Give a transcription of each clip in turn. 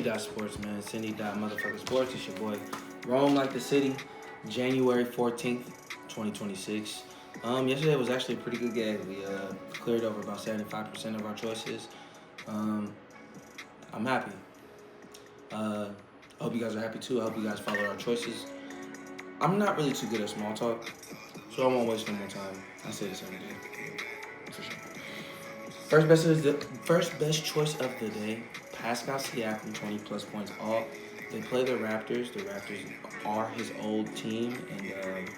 SYNDI'Sport, man. SYNDI.Sports. It's your boy. Rome like the city, January 14th, 2026. Yesterday was actually a pretty good game. We cleared over about 75% of our choices. Um, I'm happy. Uh, I hope you guys are happy too. I hope you guys followed our choices. I'm not really too good at small talk, so I won't waste no more time. I say this every day, for sure. First best choice of the day. Pascal Siakam, 20 plus points. All they play the Raptors. The Raptors are his old team, and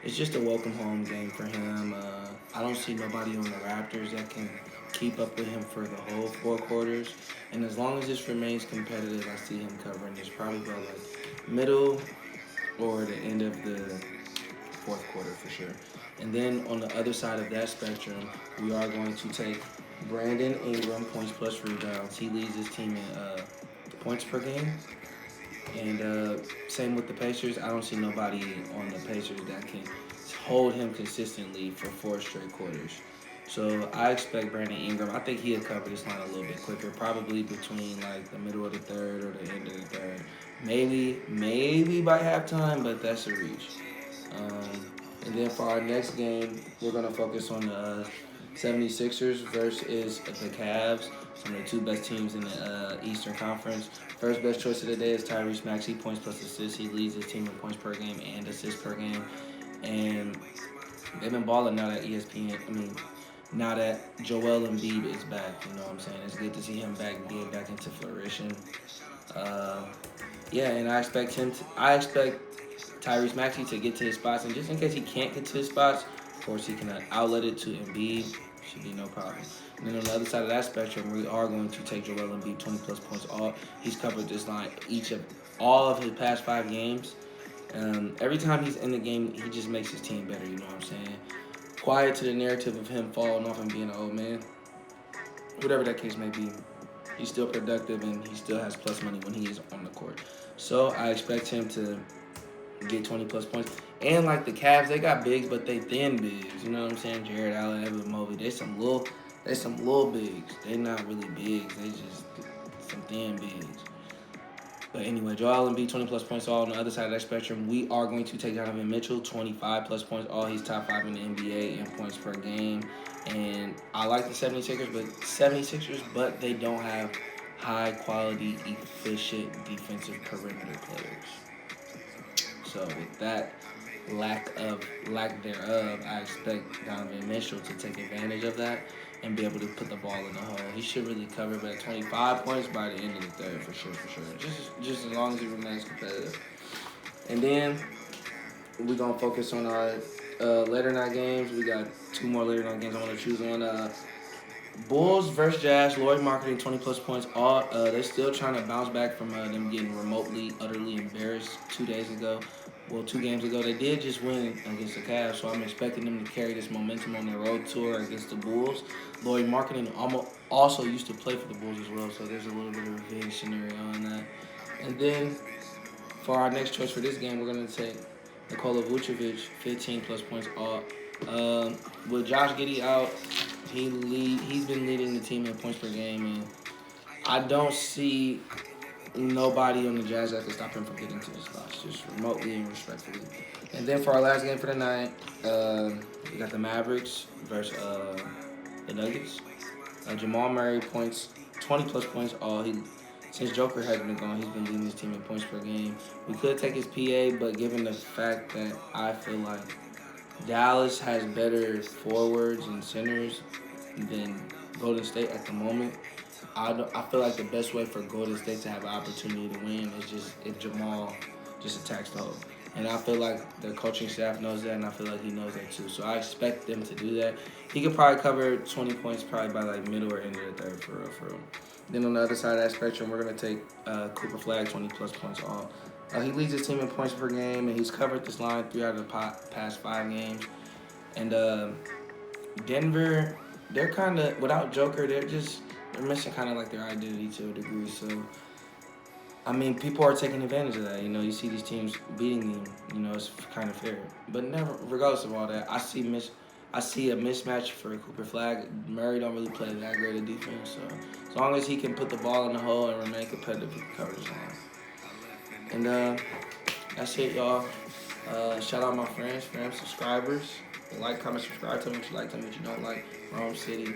it's just a welcome home game for him. I don't see nobody on the Raptors that can keep up with him for the whole 4 quarters. And as long as this remains competitive, I see him covering this probably by like middle or the end of the fourth quarter for sure. And then on the other side of that spectrum, we are going to take Brandon Ingram, points plus rebounds. He leads his team in points per game. And same with the Pacers. I don't see nobody on the Pacers that can hold him consistently for 4 straight quarters. So I expect Brandon Ingram. I think he'll cover this line a little bit quicker, probably between like the middle of the third or the end of the third. Maybe by halftime, but that's a reach. And then for our next game, we're going to focus on the 76ers versus the Cavs, some of the two best teams in the Eastern Conference. First best choice of the day is Tyrese Maxey, points plus assists. He leads his team in points per game and assists per game. And they've been balling now that now that Joel Embiid is back. You know what I'm saying? It's good to see him being back into flourishing. Uh, yeah, and I expect Tyrese Maxey to get to his spots, and just in case he can't get to his spots, of course he can outlet it to Embiid. Should be no problem. And then on the other side of that spectrum, we are going to take Joel Embiid 20 plus points. He's covered this line all of his past 5 games. Every time he's in the game, he just makes his team better. You know what I'm saying? Quiet to the narrative of him falling off and being an old man. Whatever that case may be, he's still productive and he still has plus money when he is on the court. So I expect him to get 20 plus points. And like the Cavs, they got bigs, but they thin bigs. You know what I'm saying? Jared Allen, Evan Mobley, they some little bigs. They not really bigs. They just some thin bigs. But anyway, Joel Embiid, 20 plus points all. On the other side of that spectrum, we are going to take Donovan Mitchell, 25 plus points all. He's top 5 in the NBA in points per game. And I like the 76ers, but they don't have high quality, efficient defensive perimeter players. So with that lack thereof, I expect Donovan Mitchell to take advantage of that and be able to put the ball in the hole. He should really cover it at 25 points by the end of the third for sure. Just as long as he remains competitive. And then we're gonna focus on our later night games. We got 2 more later night games I want to choose on. Bulls versus Jazz. Lloyd Marketing 20 plus points. They're still trying to bounce back from them getting utterly embarrassed 2 days ago. Well, 2 games ago, they did just win against the Cavs, so I'm expecting them to carry this momentum on their road tour against the Bulls. Lloyd Marketing also used to play for the Bulls as well, so there's a little bit of a revenge scenario on that. And then for our next choice for this game, we're going to take Nikola Vucevic, 15 plus points all. With Josh Giddey out, he's been leading the team in points per game, and I don't see nobody on the Jazz that can stop him from getting to the spots, just remotely and respectfully. And then for our last game for the night, we got the Mavericks versus the Nuggets. Jamal Murray, 20 plus points all. Since Joker has been gone, he's been leading his team in points per game. We could take his PA, but given the fact that I feel like Dallas has better forwards and centers than Golden State at the moment, I feel like the best way for Golden State to have an opportunity to win is just if Jamal just attacks the hole. And I feel like the coaching staff knows that, and I feel like he knows that too. So I expect them to do that. He could probably cover 20 points probably by like middle or end of the third for real. Then on the other side of that spectrum, we're going to take Cooper Flag, 20 plus points all. He leads his team in points per game, and he's covered this line 3 out of the past 5 games. And Denver, they're kind of, without Joker, they're missing kind of like their identity to a degree. So, I mean, people are taking advantage of that. You know, you see these teams beating them. You know, it's kind of fair. But regardless of all that, I see I see a mismatch for Cooper Flag. Murray don't really play that great of defense, so as long as he can put the ball in the hole and remain competitive, he can cover his line. And that's it, y'all. Shout out my friends, fam, subscribers. Like, comment, subscribe. Tell me what you like. Tell me what you don't like. Rome City.